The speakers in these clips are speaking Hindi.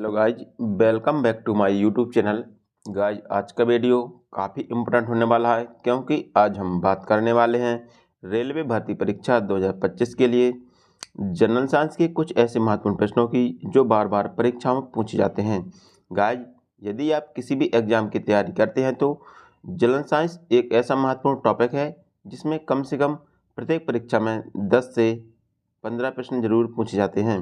Hello guys, welcome back to my YouTube channel. Guys, आज का वीडियो काफ़ी इम्पोर्टेंट होने वाला है क्योंकि आज हम बात करने वाले हैं रेलवे भर्ती परीक्षा 2025 के लिए जनरल साइंस के कुछ ऐसे महत्वपूर्ण प्रश्नों की जो बार बार परीक्षाओं में पूछे जाते हैं। गाइज, यदि आप किसी भी एग्ज़ाम की तैयारी करते हैं तो जनरल साइंस एक ऐसा महत्वपूर्ण टॉपिक है जिसमें कम से कम प्रत्येक परीक्षा में 10 से 15 प्रश्न जरूर पूछे जाते हैं।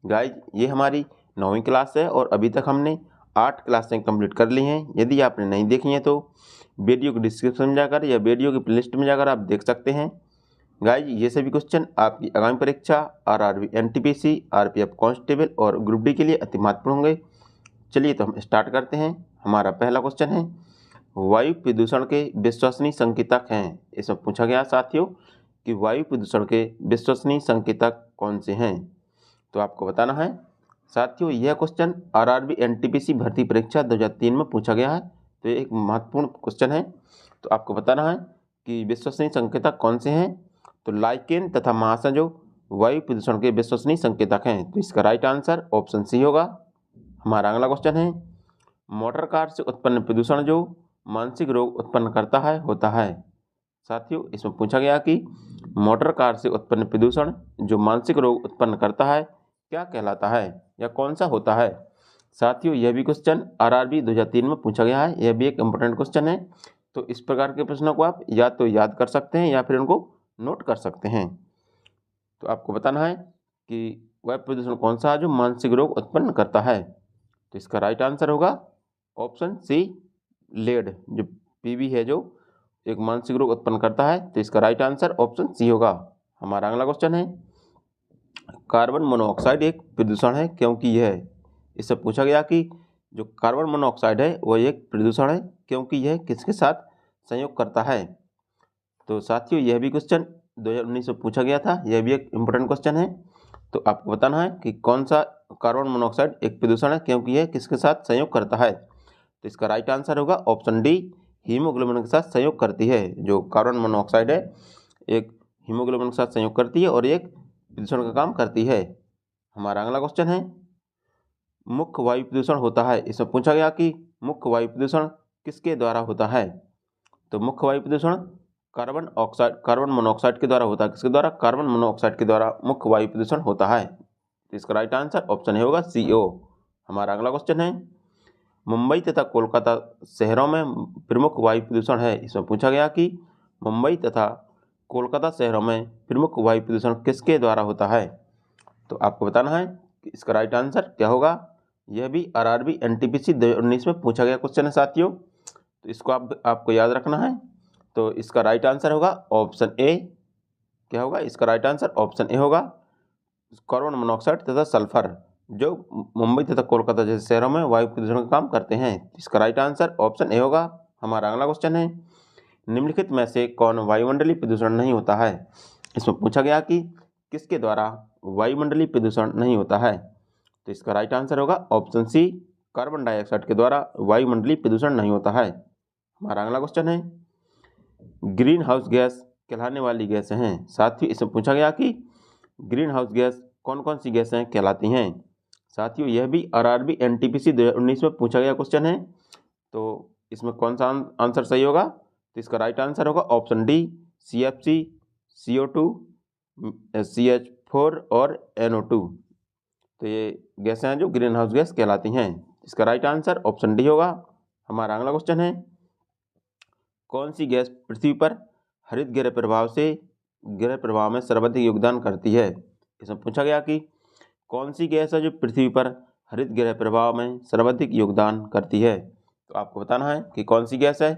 गाइज, ये हमारी 9वीं क्लास है और अभी तक हमने 8 क्लासें कंप्लीट कर ली हैं। यदि आपने नहीं देखी हैं तो वीडियो के डिस्क्रिप्शन में जाकर या वीडियो की प्लेलिस्ट में जाकर आप देख सकते हैं। गाइज, ये सभी क्वेश्चन आपकी आगामी परीक्षा आरआरबी, एनटीपीसी, आरपीएफ कांस्टेबल और ग्रुप डी के लिए अति महत्वपूर्ण होंगे। चलिए तो हम स्टार्ट करते हैं। हमारा पहला क्वेश्चन है, वायु प्रदूषण के विश्वसनीय संकेतक हैं। इसमें पूछा गया साथियों कि वायु प्रदूषण के विश्वसनीय संकेतक कौन से हैं। तो आपको बताना है साथियों, यह क्वेश्चन आरआरबी एनटीपीसी भर्ती परीक्षा 2003 में पूछा गया है, तो ये एक महत्वपूर्ण क्वेश्चन है। तो आपको बताना है कि विश्वसनीय संकेतक कौन से हैं। तो लाइकेन तथा महासा जो वायु प्रदूषण के विश्वसनीय संकेतक हैं, तो इसका राइट आंसर ऑप्शन सी होगा। हमारा अगला क्वेश्चन है, मोटर कार से उत्पन्न प्रदूषण जो मानसिक रोग उत्पन्न करता है होता है। साथियों, इसमें पूछा गया कि मोटर कार से उत्पन्न प्रदूषण जो मानसिक रोग उत्पन्न करता है क्या कहलाता है या कौन सा होता है। साथियों, यह भी क्वेश्चन आरआरबी 2003 में पूछा गया है। यह भी एक इम्पोर्टेंट क्वेश्चन है। तो इस प्रकार के प्रश्नों को आप या तो याद कर सकते हैं या फिर उनको नोट कर सकते हैं। तो आपको बताना है कि वह प्रदूषण कौन सा है जो मानसिक रोग उत्पन्न करता है। तो इसका राइट आंसर होगा ऑप्शन सी, लेड। जो पीबी है जो एक मानसिक रोग उत्पन्न करता है, तो इसका राइट आंसर ऑप्शन सी होगा। हमारा अगला क्वेश्चन है, कार्बन मोनोऑक्साइड एक प्रदूषण है क्योंकि यह, इससे पूछा गया कि जो कार्बन मोनोऑक्साइड है वह एक प्रदूषण है क्योंकि यह किसके साथ संयोग करता है। तो साथियों, यह भी क्वेश्चन 2019 में पूछा गया था। यह भी एक इम्पोर्टेंट क्वेश्चन है। तो आपको बताना है कि कौन सा कार्बन मोनोऑक्साइड एक प्रदूषण है क्योंकि यह किसके साथ संयोग करता है। तो इसका राइट आंसर होगा ऑप्शन डी, हीमोग्लोबिन के साथ संयोग करती है। जो कार्बन मोनोऑक्साइड है एक हीमोग्लोबिन के साथ संयोग करती है और एक प्रदूषण का काम करती है। हमारा अगला क्वेश्चन है, मुख्य वायु प्रदूषण होता है। इसमें पूछा गया कि मुख्य वायु प्रदूषण किसके द्वारा होता है। तो मुख्य वायु प्रदूषण कार्बन मोनोऑक्साइड के द्वारा होता है। किसके द्वारा? कार्बन मोनोऑक्साइड के द्वारा मुख्य वायु प्रदूषण होता है। तो इसका राइट आंसर ऑप्शन होगा CO। हमारा अगला क्वेश्चन है, मुंबई तथा कोलकाता शहरों में प्रमुख वायु प्रदूषण है। इसमें पूछा गया कि मुंबई तथा कोलकाता शहरों में प्रमुख वायु प्रदूषण किसके द्वारा होता है। तो आपको बताना है कि इसका राइट आंसर क्या होगा। यह भी आरआरबी एनटीपीसी 2019 में पूछा गया क्वेश्चन है साथियों। तो इसको आपको याद रखना है। तो इसका राइट आंसर होगा ऑप्शन ए। क्या होगा? इसका राइट आंसर ऑप्शन ए होगा। कार्बन मोनोऑक्साइड तथा सल्फर जो मुंबई तथा कोलकाता जैसे शहरों में वायु प्रदूषण का काम करते हैं। इसका राइट आंसर ऑप्शन ए होगा। हमारा अगला क्वेश्चन है, निम्नलिखित में से कौन वायुमंडलीय प्रदूषण नहीं होता है। इसमें पूछा गया कि किसके द्वारा वायुमंडलीय प्रदूषण नहीं होता है। तो इसका राइट आंसर होगा ऑप्शन सी, कार्बन डाइऑक्साइड के द्वारा वायुमंडलीय प्रदूषण नहीं होता है। हमारा अगला क्वेश्चन है, ग्रीन हाउस गैस कहलाने वाली गैसें हैं। साथियों, इसमें पूछा गया कि ग्रीन हाउस गैस कौन कौन सी गैसें कहलाती हैं। साथियों, यह भी आरआरबी एनटीपीसी 2019 में पूछा गया क्वेश्चन है। तो इसमें कौन सा आंसर सही होगा। तो इसका राइट आंसर होगा option D, CFC, CO2, CH4 और NO2। तो ये गैसें हैं जो ग्रीन हाउस गैस कहलाती हैं। इसका राइट आंसर ऑप्शन डी होगा। हमारा अगला क्वेश्चन है, कौन सी गैस पृथ्वी पर हरित गृह प्रभाव में सर्वाधिक योगदान करती है। इसमें पूछा गया कि कौन सी गैस है जो पृथ्वी पर हरित गृह प्रभाव में सर्वाधिक योगदान करती है। तो आपको बताना है कि कौन सी गैस है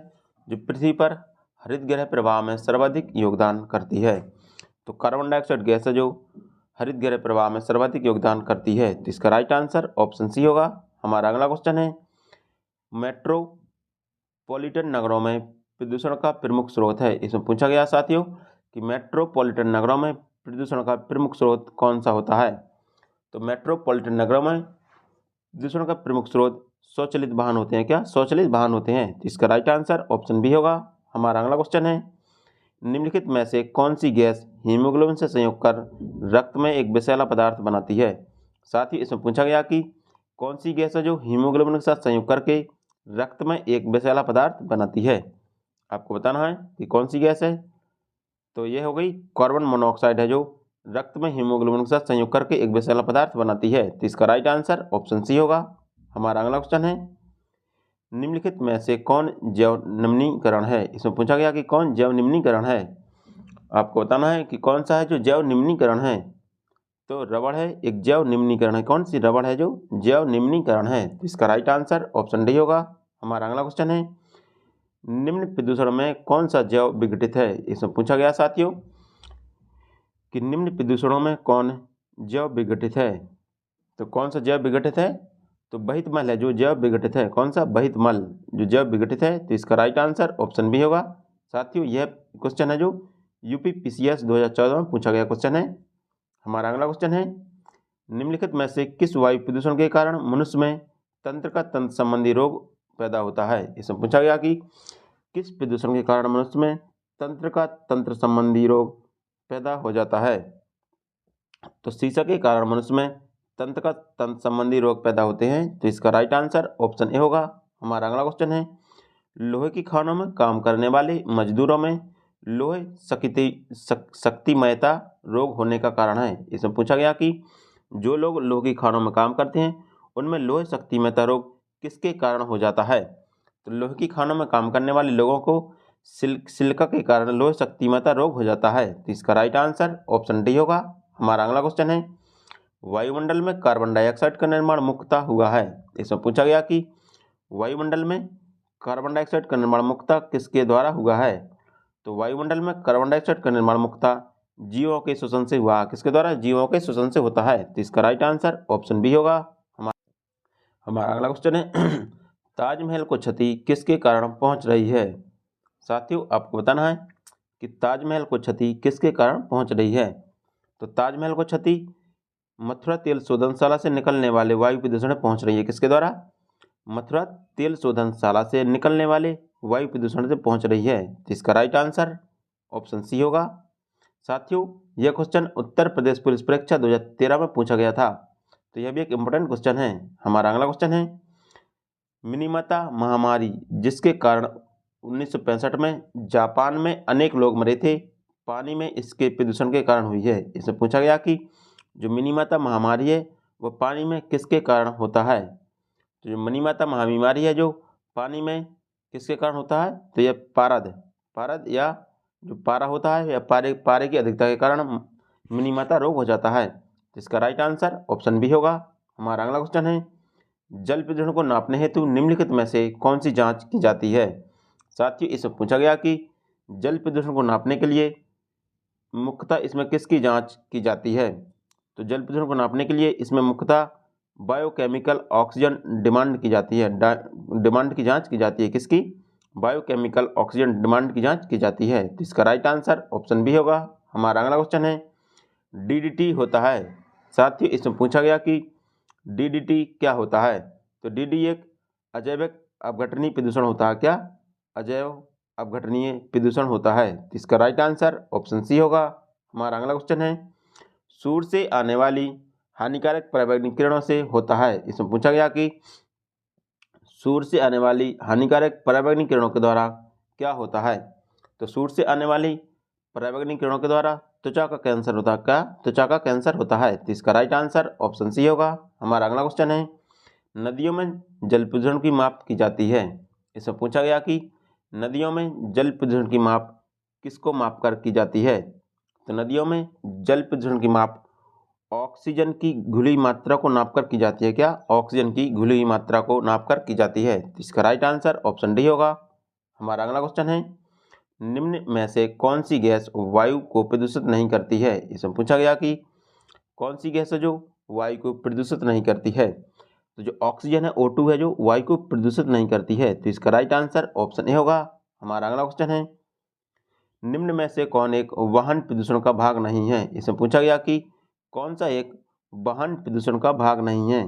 जो पृथ्वी पर हरित गृह प्रभाव में सर्वाधिक योगदान करती है। तो कार्बन डाइऑक्साइड गैस है जो हरित गृह प्रभाव में सर्वाधिक योगदान करती है। तो इसका राइट आंसर ऑप्शन सी होगा। हमारा अगला क्वेश्चन है, मेट्रोपॉलिटन नगरों में प्रदूषण का प्रमुख स्रोत है। इसमें पूछा गया साथियों कि मेट्रोपॉलिटन नगरों में प्रदूषण का प्रमुख स्रोत कौन सा होता है। तो मेट्रोपॉलिटन नगरों में प्रदूषण का प्रमुख स्रोत स्वचालित वाहन होते हैं। क्या? स्वचालित वाहन होते हैं। तो इसका राइट आंसर ऑप्शन बी होगा। हमारा अगला क्वेश्चन है, निम्नलिखित में से कौन सी गैस हीमोग्लोबिन से संयोग कर रक्त में एक विषैला पदार्थ बनाती है। साथ ही इसमें पूछा गया कि कौन सी गैस है जो हीमोग्लोबिन के साथ संयोग करके रक्त में एक विषैला पदार्थ बनाती है? आपको बताना है कि कौन सी गैस है। तो ये हो गई कार्बन मोनोऑक्साइड है, जो रक्त में हीमोग्लोबिन के साथ संयोग करके एक विषैला पदार्थ बनाती है। तो इसका राइट आंसर ऑप्शन सी होगा। हमारा अगला क्वेश्चन है, निम्नलिखित में से कौन जैव निम्नीकरण है? इसमें पूछा गया कि कौन जैव निम्नीकरण है। आपको बताना है कि कौन सा है जो जैव निम्नीकरण है। तो रबड़ है, एक जैव निम्नीकरण है। कौन सी रबड़ है जो जैव निम्नीकरण है? तो इसका राइट आंसर ऑप्शन डी होगा। हमारा अगला क्वेश्चन है, निम्न प्रदूषण में कौन सा जैव विघटित है? इसमें पूछा गया साथियों कि निम्न प्रदूषणों में कौन जैव विघटित है। तो कौन सा जैव विघटित है? तो बहित मल है जो जैव विघटित है। कौन सा? बहित मल जो जैव विघटित है। तो इसका राइट आंसर ऑप्शन बी होगा। साथियों यह क्वेश्चन है जो यूपीपीसीएस 2014 में पूछा गया क्वेश्चन है। हमारा अगला क्वेश्चन है, निम्नलिखित में से किस वायु प्रदूषण के कारण मनुष्य में तंत्र का तंत्र संबंधी रोग पैदा होता है? इसमें पूछा गया कि किस प्रदूषण के कारण मनुष्य में तंत्र का तंत्र संबंधी रोग पैदा हो जाता है? तो शीशा के कारण मनुष्य में तंत्र का तंत्र संबंधी रोग पैदा होते हैं। तो इसका राइट आंसर ऑप्शन ए होगा। हमारा अगला क्वेश्चन है, लोहे की खानों में काम करने वाले मजदूरों में लोहे शक्तिमयता रोग होने का कारण है। इसमें पूछा गया कि जो लोग लोहे की खानों में काम करते हैं उनमें लोहे शक्तिमयता रोग किसके कारण हो जाता है? तो लोहे की खानों में काम करने वाले लोगों को सिलिका के कारण लोहे शक्तिमयता रोग हो जाता है। तो इसका राइट आंसर ऑप्शन डी होगा। हमारा अगला क्वेश्चन है, वायुमंडल में कार्बन डाइऑक्साइड का निर्माण मुख्यतः हुआ है। इसमें पूछा गया कि वायुमंडल में कार्बन डाइऑक्साइड का निर्माण मुख्यतः किसके द्वारा हुआ है? तो वायुमंडल में कार्बन डाइऑक्साइड का निर्माण मुख्यतः जीवों के श्वसन से हुआ। किसके द्वारा? जीवों के श्वसन से होता है। तो इसका राइट आंसर ऑप्शन बी होगा। हमारा अगला क्वेश्चन है, ताजमहल को क्षति किसके कारण पहुंच रही है? साथियों आपको बताना है कि ताजमहल को क्षति किसके कारण पहुंच रही है। तो ताजमहल को क्षति मथुरा तेल शोधनशाला से निकलने वाले वायु प्रदूषण में पहुंच रही है। किसके द्वारा? मथुरा तेल शोधनशाला से निकलने वाले वायु प्रदूषण से पहुंच रही है। तो इसका राइट आंसर ऑप्शन सी होगा। साथियों यह क्वेश्चन उत्तर प्रदेश पुलिस परीक्षा 2013 में पूछा गया था, तो यह भी एक इम्पोर्टेंट क्वेश्चन है। हमारा अगला क्वेश्चन है, मिनीमाता महामारी जिसके कारण 1965 में जापान में अनेक लोग मरे थे, पानी में इसके प्रदूषण के कारण हुई है। इससे पूछा गया कि जो मिनीमाता महामारी है वह पानी में किसके कारण होता है? तो जो मिनीमाता महाबीमारी है जो पानी में किसके कारण होता है? तो यह पारद या जो पारा होता है या पारे की अधिकता के कारण मिनीमाता रोग हो जाता है। तो इसका राइट आंसर ऑप्शन बी होगा। हमारा अगला क्वेश्चन है, जल प्रदूषण को नापने हेतु निम्नलिखित में से कौन सी जांच की जाती है? साथियों इसमें पूछा गया कि जल प्रदूषण को नापने के लिए मुख्यतः इसमें किसकी जांच की जाती है? तो जल प्रदूषण को नापने के लिए इसमें मुख्यतः बायोकेमिकल ऑक्सीजन डिमांड की जाती है। डिमांड की जांच की जाती है। किसकी? बायोकेमिकल ऑक्सीजन डिमांड की जांच की जाती है। तो इसका राइट आंसर ऑप्शन बी होगा। हमारा अगला क्वेश्चन है, डीडीटी होता है। साथियों इसमें पूछा गया कि डीडीटी क्या होता है? तो डीडी एक अजैविक अपघटनीय प्रदूषण होता है। क्या? अजैव अपघटनीय प्रदूषण होता है। तो इसका राइट आंसर ऑप्शन सी होगा। हमारा अगला क्वेश्चन है, सूर्य से आने वाली हानिकारक पराबैंगनी किरणों से होता है। इसमें पूछा गया कि सूर्य से आने वाली हानिकारक पराबैंगनी किरणों के द्वारा क्या होता है? तो सूर्य से आने वाली पराबैंगनी किरणों के द्वारा त्वचा का कैंसर होता है। क्या? त्वचा का कैंसर होता है। तो इसका राइट आंसर ऑप्शन सी होगा। हमारा अगला क्वेश्चन है, नदियों में जल प्रदूषण की माप की जाती है। इसमें पूछा गया कि नदियों में जल प्रदूषण की माप किसको माप कर की जाती है? तो नदियों में जल प्रदूषण की माप ऑक्सीजन की घुली मात्रा को नापकर की जाती है। क्या? ऑक्सीजन की घुली मात्रा को नापकर की जाती है। तो इसका राइट आंसर ऑप्शन डी होगा। हमारा अगला क्वेश्चन है, निम्न में से कौन सी गैस वायु को प्रदूषित नहीं करती है? इसमें पूछा गया कि कौन सी गैस है जो वायु को प्रदूषित नहीं करती है? तो जो ऑक्सीजन है O2 है जो वायु को प्रदूषित नहीं करती है। तो इसका राइट आंसर ऑप्शन ए होगा। हमारा अगला क्वेश्चन है, निम्न में से कौन एक वाहन प्रदूषण का भाग नहीं है? इसमें पूछा गया कि कौन सा एक वाहन प्रदूषण का भाग नहीं है?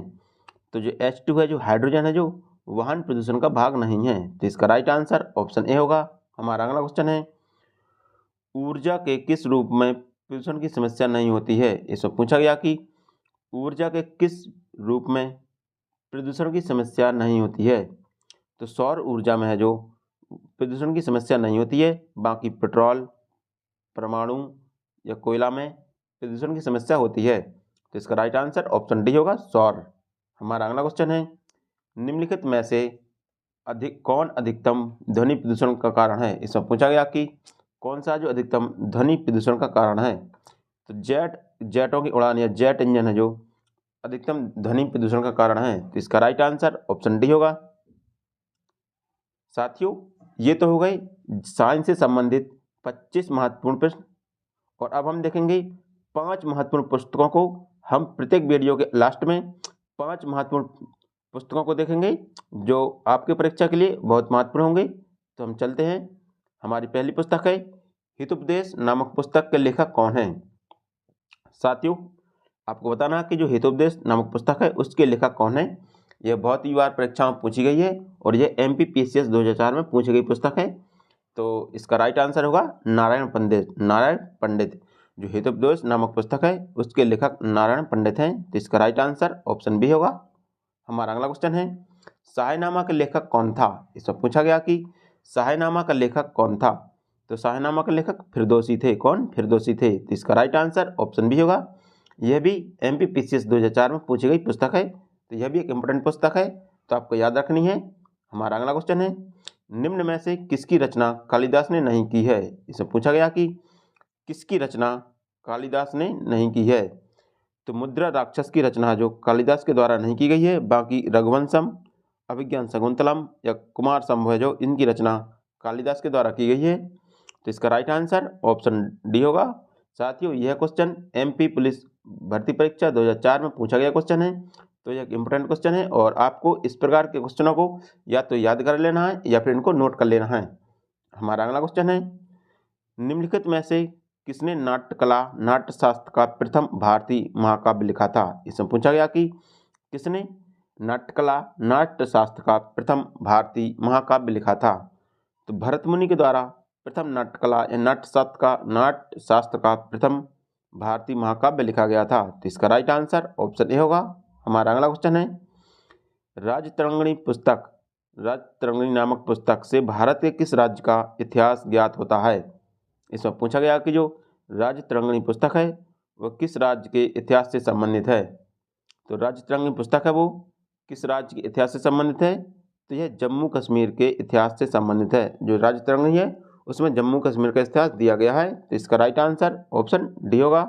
तो जो H2 है जो हाइड्रोजन है जो वाहन प्रदूषण का भाग नहीं है। तो इसका राइट आंसर ऑप्शन ए होगा। हमारा अगला क्वेश्चन है, ऊर्जा के किस रूप में प्रदूषण की समस्या नहीं होती है? इसमें पूछा गया कि ऊर्जा के किस रूप में प्रदूषण की समस्या नहीं होती है। तो सौर ऊर्जा में है जो प्रदूषण की समस्या नहीं होती है। बाकी पेट्रोल, परमाणु या कोयला में प्रदूषण की समस्या होती है। तो इसका राइट आंसर ऑप्शन डी होगा, सौर। हमारा अगला क्वेश्चन है, निम्नलिखित में से कौन अधिकतम ध्वनि प्रदूषण का कारण है। इसमें पूछा गया कि कौन सा जो अधिकतम ध्वनि प्रदूषण का कारण है। तो जेटों की उड़ान या जेट इंजन है जो अधिकतम ध्वनि प्रदूषण का कारण है। तो इसका राइट आंसर ऑप्शन डी होगा। साथियों, ये तो हो गई साइंस से संबंधित 25 महत्वपूर्ण प्रश्न। और अब हम देखेंगे 5 महत्वपूर्ण पुस्तकों को। हम प्रत्येक वीडियो के लास्ट में 5 महत्वपूर्ण पुस्तकों को देखेंगे जो आपके परीक्षा के लिए बहुत महत्वपूर्ण होंगे। तो हम चलते हैं। हमारी पहली पुस्तक है हितोपदेश नामक पुस्तक के लेखक कौन है। साथियों, आपको बताना कि जो हितोपदेश नामक पुस्तक है उसके लेखक कौन है। यह बहुत ही बार परीक्षा में पूछी गई है और यह MPPCS 2004 में पूछी गई पुस्तक है। तो इसका राइट आंसर होगा नारायण पंडित। जो हितोपदेश नामक पुस्तक है उसके लेखक नारायण पंडित हैं। तो इसका राइट आंसर ऑप्शन बी होगा। हमारा अगला क्वेश्चन है, शाहनामा का लेखक कौन था। इसमें पूछा गया कि शाहनामा का लेखक कौन था। तो शाहनामा का लेखक फिरदौसी थे। कौन? फिरदौसी थे। तो इसका राइट आंसर ऑप्शन बी होगा। यह भी MPPCS 2004 में पूछी गई पुस्तक है। तो यह भी एक इम्पोर्टेंट पुस्तक है, तो आपको याद रखनी है। हमारा अगला क्वेश्चन है, निम्न में से किसकी रचना कालिदास ने नहीं की है। इसमें पूछा गया कि किसकी रचना कालिदास ने नहीं की है। तो मुद्रा राक्षस की रचना जो कालिदास के द्वारा नहीं की गई है। बाकी रघुवंशम, अभिज्ञान शकुंतलम या कुमार संभव जो इनकी रचना कालिदास के द्वारा की गई है। तो इसका राइट आंसर ऑप्शन डी होगा। साथियों, यह क्वेश्चन MP पुलिस भर्ती परीक्षा 2004 में पूछा गया क्वेश्चन है। तो यह एक इम्पोर्टेंट क्वेश्चन है और आपको इस प्रकार के क्वेश्चनों को या तो याद कर लेना है या फिर इनको नोट कर लेना है। हमारा अगला क्वेश्चन है, निम्नलिखित में से किसने नाट्यकला नाट्यशास्त्र का प्रथम भारतीय महाकाव्य लिखा था। इसमें पूछा गया कि किसने नाट्यकला नाट्यशास्त्र का प्रथम भारतीय महाकाव्य लिखा था। तो भरत मुनि के द्वारा प्रथम नाट्यकला या नाट्यशास्त्र का प्रथम भारतीय महाकाव्य लिखा गया था। तो इसका राइट आंसर ऑप्शन ए होगा। हमारा अगला क्वेश्चन है, राजतरंगिणी नामक पुस्तक से भारत के किस राज्य का इतिहास ज्ञात होता है। इसमें पूछा गया कि जो राजतरंगिणी पुस्तक है वह किस राज्य के इतिहास से संबंधित है। तो राजतरंगिणी पुस्तक है वो किस राज्य के इतिहास से संबंधित है। तो यह जम्मू कश्मीर के इतिहास से संबंधित है। जो राजतरंगिणी है उसमें जम्मू कश्मीर का इतिहास दिया गया है। तो इसका राइट आंसर ऑप्शन डी होगा।